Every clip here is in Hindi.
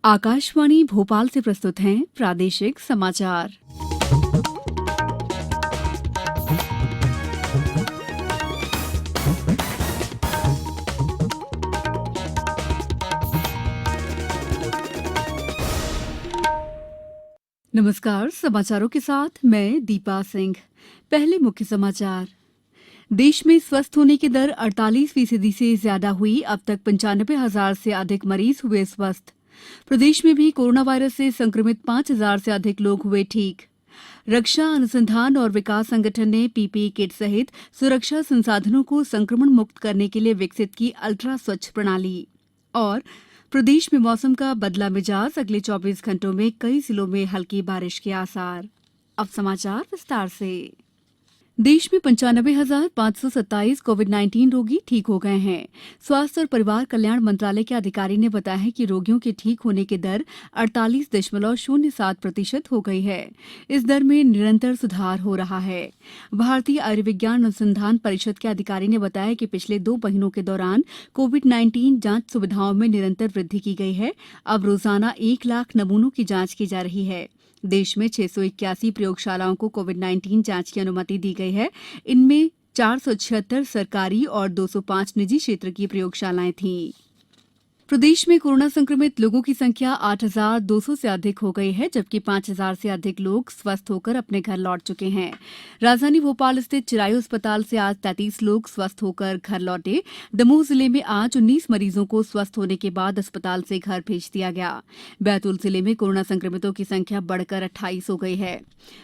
आकाशवाणी भोपाल से प्रस्तुत हैं प्रादेशिक समाचार। नमस्कार, समाचारों के साथ मैं दीपा सिंह। पहले मुख्य समाचार। देश में स्वस्थ होने की दर 48% से ज्यादा हुई। अब तक 95,000 से अधिक मरीज हुए स्वस्थ। प्रदेश में भी कोरोना वायरस से संक्रमित 5,000 से अधिक लोग हुए ठीक। रक्षा अनुसंधान और विकास संगठन ने पीपीई किट सहित सुरक्षा संसाधनों को संक्रमण मुक्त करने के लिए विकसित की अल्ट्रा स्वच्छ प्रणाली। और प्रदेश में मौसम का बदला मिजाज, अगले 24 घंटों में कई जिलों में हल्की बारिश के आसार। अब समाचार विस्तार से। देश में 95,527 कोविड-19 रोगी ठीक हो गए हैं। स्वास्थ्य और परिवार कल्याण मंत्रालय के अधिकारी ने बताया है कि रोगियों के ठीक होने की दर 48.07% हो गई है। इस दर में निरंतर सुधार हो रहा है। भारतीय आयुर्विज्ञान अनुसंधान परिषद के अधिकारी ने बताया कि पिछले 2 महीनों के दौरान कोविड-19 जांच सुविधाओं में निरंतर वृद्धि की गई है। अब रोजाना 1 लाख नमूनों की जांच की जा रही है। देश में 681 प्रयोगशालाओं को कोविड-19 जांच की अनुमति दी गई है। इनमें 476 सरकारी और 205 निजी क्षेत्र की प्रयोगशालाएं थीं। प्रदेश में कोरोना संक्रमित लोगों की संख्या 8,200 से अधिक हो गई है, जबकि 5,000 से अधिक लोग स्वस्थ होकर अपने घर लौट चुके हैं। राजधानी भोपाल स्थित चिरायु अस्पताल से आज 33 लोग स्वस्थ होकर घर लौटे। दमोह जिले में आज 19 मरीजों को स्वस्थ होने के बाद अस्पताल से घर भेज दिया गया। बैतूल जिले में कोरोना संक्रमितों की संख्या बढ़कर 28 हो गई है।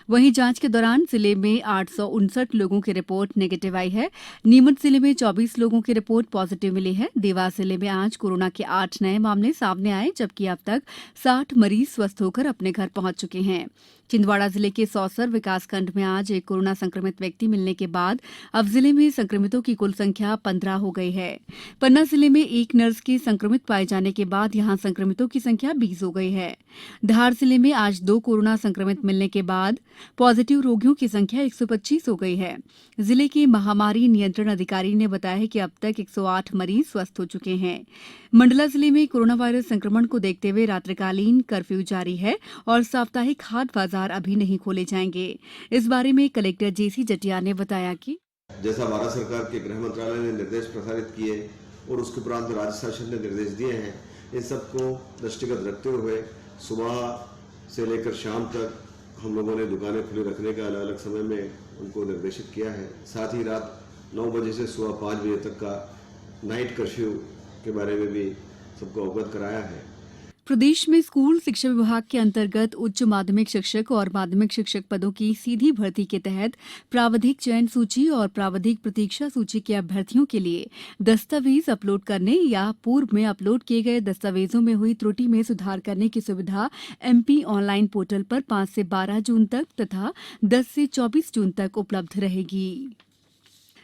वहीं जांच के दौरान जिले में 859 लोगों की रिपोर्ट नेगेटिव आई है। नीमच जिले में 24 लोगों की रिपोर्ट पॉजिटिव मिली है। देवास जिले में आज कोरोना के 8 नए मामले सामने आए, जबकि अब तक 60 मरीज स्वस्थ होकर अपने घर पहुंच चुके हैं। छिंदवाड़ा जिले के सौसर विकासखंड में आज एक कोरोना संक्रमित व्यक्ति मिलने के बाद अब जिले में संक्रमितों की कुल संख्या 15 हो गई है। पन्ना जिले में एक नर्स के संक्रमित पाए जाने के बाद यहां संक्रमितों की संख्या 20 हो गई है। धार जिले में आज 2 कोरोना संक्रमित मिलने के बाद पॉजिटिव रोगियों की संख्या 125 हो गई है। जिले के महामारी नियंत्रण अधिकारी ने बताया कि अब तक 108 मरीज स्वस्थ हो चुके हैं। मंडला जिले में कोरोना वायरस संक्रमण को देखते हुए रात्रिकालीन कर्फ्यू जारी है और साप्ताहिक हाट बाजार अभी नहीं खोले जाएंगे। इस बारे में कलेक्टर जेसी जटिया ने बताया कि जैसा भारत सरकार के गृह मंत्रालय ने निर्देश प्रसारित किए और उसके उपरांत राज्य शासन ने निर्देश दिए हैं, इन सबको दृष्टिगत रखते हुए सुबह से लेकर शाम तक हम लोगों ने दुकानें खुली रखने का अलग अलग समय में उनको निर्देशित किया है। साथ ही रात 9 बजे से सुबह 5 बजे तक का नाइट कर्फ्यू के बारे में भी सबको अवगत कराया है। प्रदेश में स्कूल शिक्षा विभाग के अंतर्गत उच्च माध्यमिक शिक्षक और माध्यमिक शिक्षक पदों की सीधी भर्ती के तहत प्रावधिक चयन सूची और प्रावधिक प्रतीक्षा सूची के अभ्यर्थियों के लिए दस्तावेज अपलोड करने या पूर्व में अपलोड किए गए दस्तावेजों में हुई त्रुटि में सुधार करने की सुविधा एमपी ऑनलाइन पोर्टल पर 5 से 12 जून तक तथा 10 से 24 जून तक उपलब्ध रहेगी।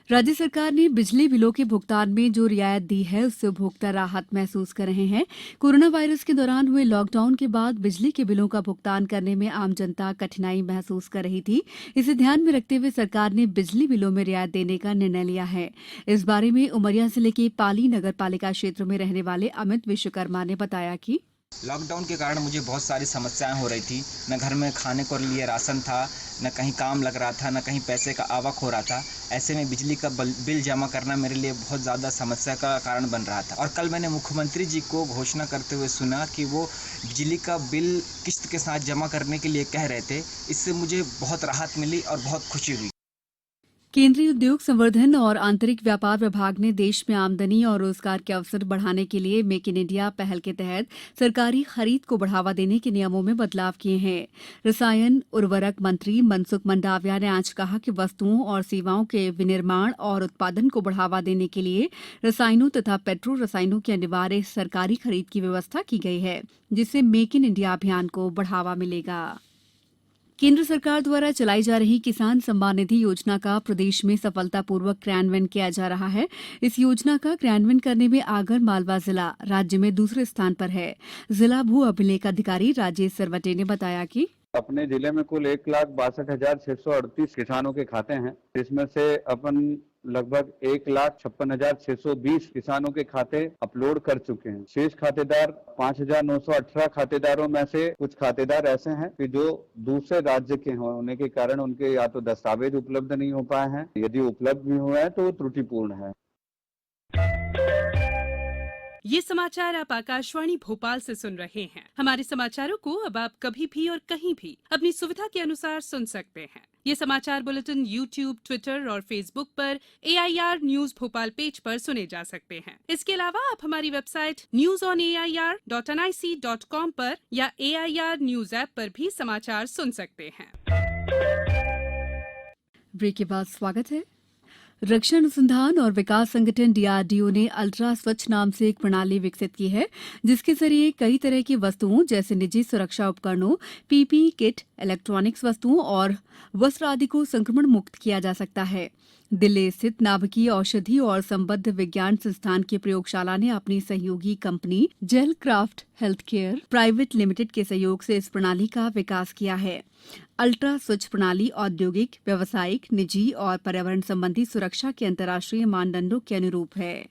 राज्य सरकार ने बिजली बिलों के भुगतान में जो रियायत दी है, उससे उपभोक्ता राहत महसूस कर रहे हैं। कोरोना वायरस के दौरान हुए लॉकडाउन के बाद बिजली के बिलों का भुगतान करने में आम जनता कठिनाई महसूस कर रही थी। इसे ध्यान में रखते हुए सरकार ने बिजली बिलों में रियायत देने का निर्णय लिया है। इस बारे में उमरिया जिले के पाली नगर पालिका क्षेत्र में रहने वाले अमित विश्वकर्मा ने बताया कि लॉकडाउन के कारण मुझे बहुत सारी समस्याएं हो रही थी। न घर में खाने को लिए राशन था, न कहीं काम लग रहा था, न कहीं पैसे का आवक हो रहा था। ऐसे में बिजली का बिल जमा करना मेरे लिए बहुत ज़्यादा समस्या का कारण बन रहा था। और कल मैंने मुख्यमंत्री जी को घोषणा करते हुए सुना कि वो बिजली का बिल किस्त के साथ जमा करने के लिए कह रहे थे। इससे मुझे बहुत राहत मिली और बहुत खुशी हुई। केंद्रीय उद्योग संवर्धन और आंतरिक व्यापार विभाग ने देश में आमदनी और रोजगार के अवसर बढ़ाने के लिए मेक इन इंडिया पहल के तहत सरकारी खरीद को बढ़ावा देने के नियमों में बदलाव किए हैं। रसायन उर्वरक मंत्री मनसुख मंडाविया ने आज कहा कि वस्तुओं और सेवाओं के विनिर्माण और उत्पादन को बढ़ावा देने के लिए रसायनों तथा पेट्रो रसायनों की अनिवार्य सरकारी खरीद की व्यवस्था की गई है, जिससे मेक इन इंडिया अभियान को बढ़ावा मिलेगा। केंद्र सरकार द्वारा चलाई जा रही किसान सम्मान निधि योजना का प्रदेश में सफलतापूर्वक क्रियान्वयन किया जा रहा है। इस योजना का क्रियान्वयन करने में आगर मालवा जिला राज्य में दूसरे स्थान पर है। जिला भू अभिलेख अधिकारी राजेश सरवटे ने बताया कि अपने जिले में कुल 1,62,638 किसानों के खाते हैं। इसमें से अपन लगभग 1,56,620 किसानों के खाते अपलोड कर चुके हैं। शेष खातेदार 5,918 खातेदारों में से कुछ खातेदार ऐसे हैं कि जो दूसरे राज्य के होने के कारण उनके या तो दस्तावेज उपलब्ध नहीं हो पाए हैं, यदि उपलब्ध भी हुए हैं तो वो त्रुटिपूर्ण है। ये समाचार आप आकाशवाणी भोपाल से सुन रहे हैं। हमारे समाचारों को अब आप कभी भी और कहीं भी अपनी सुविधा के अनुसार सुन सकते हैं। ये समाचार बुलेटिन YouTube, ट्विटर और फेसबुक पर AIR न्यूज भोपाल पेज पर सुने जा सकते हैं। इसके अलावा आप हमारी वेबसाइट newsonair.nic.com पर या AIR न्यूज ऐप पर भी समाचार सुन सकते हैं। ब्रेक के बाद स्वागत है। रक्षा अनुसंधान और विकास संगठन DRDO ने अल्ट्रा स्वच्छ नाम से एक प्रणाली विकसित की है, जिसके जरिए कई तरह की वस्तुओं जैसे निजी सुरक्षा उपकरणों, PPE किट, इलेक्ट्रॉनिक्स वस्तुओं और वस्त्र आदि को संक्रमण मुक्त किया जा सकता है। दिल्ली स्थित नाभिकीय औषधि और संबद्ध विज्ञान संस्थान की प्रयोगशाला ने अपनी सहयोगी company gel craft health care private limited के सहयोग से इस प्रणाली का विकास किया है। अल्ट्रा स्वच्छ प्रणाली औद्योगिक, व्यावसायिक, निजी और पर्यावरण संबंधी सुरक्षा के अंतर्राष्ट्रीय मानदंडों के अनुरूप है।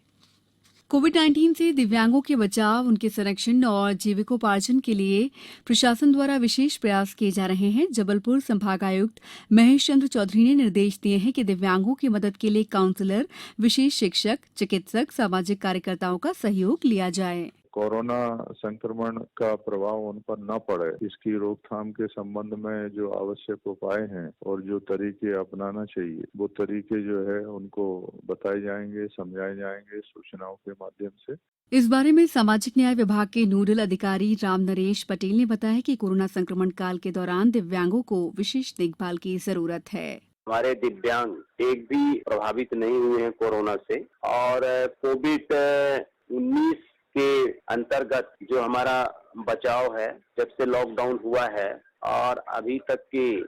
कोविड-19 से दिव्यांगों के बचाव, उनके संरक्षण और जीविकोपार्जन के लिए प्रशासन द्वारा विशेष प्रयास किए जा रहे हैं। जबलपुर संभागायुक्त महेश चंद्र चौधरी ने निर्देश दिए हैं कि दिव्यांगों की मदद के लिए काउंसलर, विशेष शिक्षक, चिकित्सक, सामाजिक कार्यकर्ताओं का सहयोग लिया जाए। कोरोना संक्रमण का प्रभाव उन पर न पड़े, इसकी रोकथाम के संबंध में जो आवश्यक उपाय हैं और जो तरीके अपनाना चाहिए, वो तरीके जो है उनको बताए जाएंगे, समझाए जाएंगे सूचनाओं के माध्यम से। इस बारे में सामाजिक न्याय विभाग के नोडल अधिकारी राम नरेश पटेल ने बताया कि कोरोना संक्रमण काल के दौरान दिव्यांगों को विशेष देखभाल की जरूरत है। हमारे दिव्यांग एक भी प्रभावित नहीं हुए हैं कोरोना से, और कोविड-19 के अंतर्गत जो हमारा बचाव है, जब से लॉकडाउन हुआ है और अभी तक की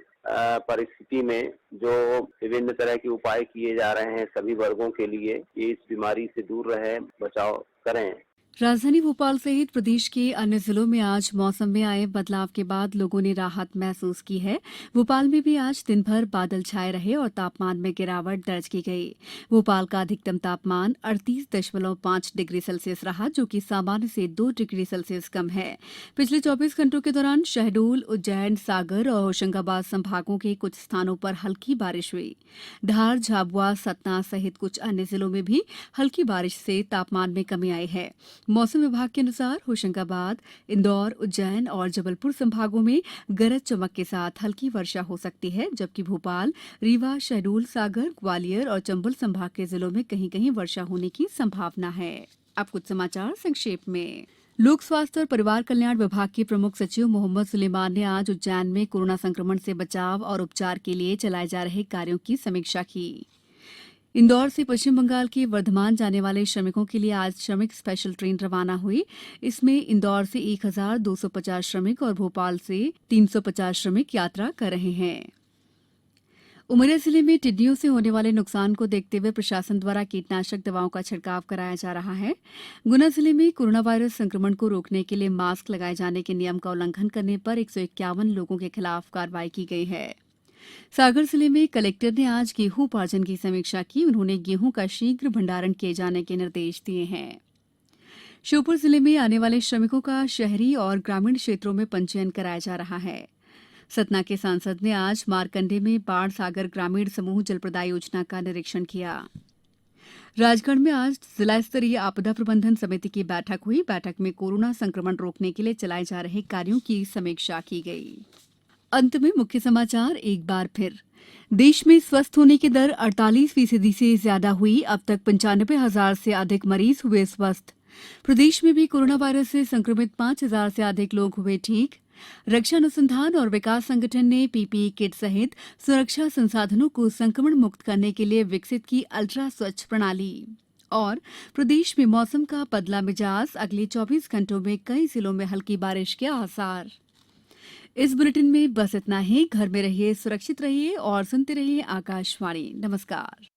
परिस्थिति में जो विभिन्न तरह के उपाय किए जा रहे हैं सभी वर्गों के लिए, ये इस बीमारी से दूर रहें, बचाव करें। राजधानी भोपाल सहित प्रदेश के अन्य जिलों में आज मौसम में आए बदलाव के बाद लोगों ने राहत महसूस की है। भोपाल में भी आज दिन भर बादल छाए रहे और तापमान में गिरावट दर्ज की गई। भोपाल का अधिकतम तापमान 38.5 डिग्री सेल्सियस रहा, जो कि सामान्य से 2 डिग्री सेल्सियस कम है। पिछले 24 घंटों के दौरान शहडोल, उज्जैन, सागर और होशंगाबाद संभागों के कुछ स्थानों पर हल्की बारिश हुई। धार, झाबुआ, सतना सहित कुछ अन्य जिलों में भी हल्की बारिश से तापमान में कमी आई है। मौसम विभाग के अनुसार होशंगाबाद, इंदौर, उज्जैन और जबलपुर संभागों में गरज चमक के साथ हल्की वर्षा हो सकती है, जबकि भोपाल, रीवा, शहडोल, सागर, ग्वालियर और चंबल संभाग के जिलों में कहीं कहीं वर्षा होने की संभावना है। अब कुछ समाचार संक्षेप में। लोक स्वास्थ्य और परिवार कल्याण विभाग के प्रमुख सचिव मोहम्मद सुलेमान ने आज उज्जैन में कोरोना संक्रमण से बचाव और उपचार के लिए चलाए जा रहे कार्यों की समीक्षा की। इंदौर से पश्चिम बंगाल के वर्धमान जाने वाले श्रमिकों के लिए आज श्रमिक स्पेशल ट्रेन रवाना हुई। इसमें इंदौर से 1,250 श्रमिक और भोपाल से 350 श्रमिक यात्रा कर रहे हैं। उमरिया जिले में टिड्डियों से होने वाले नुकसान को देखते हुए प्रशासन द्वारा कीटनाशक दवाओं का छिड़काव कराया जा रहा है। गुना जिले में कोरोना वायरस संक्रमण को रोकने के लिए मास्क लगाए जाने के नियम का उल्लंघन करने पर 151 लोगों के खिलाफ कार्रवाई की गई है। सागर जिले में कलेक्टर ने आज गेहूं उपार्जन की समीक्षा की। उन्होंने गेहूं का शीघ्र भंडारण किए जाने के निर्देश दिए हैं। श्योपुर जिले में आने वाले श्रमिकों का शहरी और ग्रामीण क्षेत्रों में पंजीयन कराया जा रहा है। सतना के सांसद ने आज मारकंडे में बाढ़ सागर ग्रामीण समूह जल प्रदाय योजना का निरीक्षण किया। राजगढ़ में आज जिला स्तरीय आपदा प्रबंधन समिति की बैठक हुई। बैठक में कोरोना संक्रमण रोकने के लिए चलाए जा रहे कार्यों की समीक्षा की गई। अंत में मुख्य समाचार एक बार फिर। देश में स्वस्थ होने की दर 48% से ज्यादा हुई। अब तक 95,000 से अधिक मरीज हुए स्वस्थ। प्रदेश में भी कोरोना वायरस से संक्रमित 5,000 से अधिक लोग हुए ठीक। रक्षा अनुसंधान और विकास संगठन ने PPE किट सहित सुरक्षा संसाधनों को संक्रमण मुक्त करने के लिए विकसित की अल्ट्रा स्वच्छ प्रणाली। और प्रदेश में मौसम का बदला मिजाज, अगले 24 घंटों में कई जिलों में हल्की बारिश के आसार। इस बुलेटिन में बस इतना ही। घर में रहिए, सुरक्षित रहिए और सुनते रहिए आकाशवाणी। नमस्कार।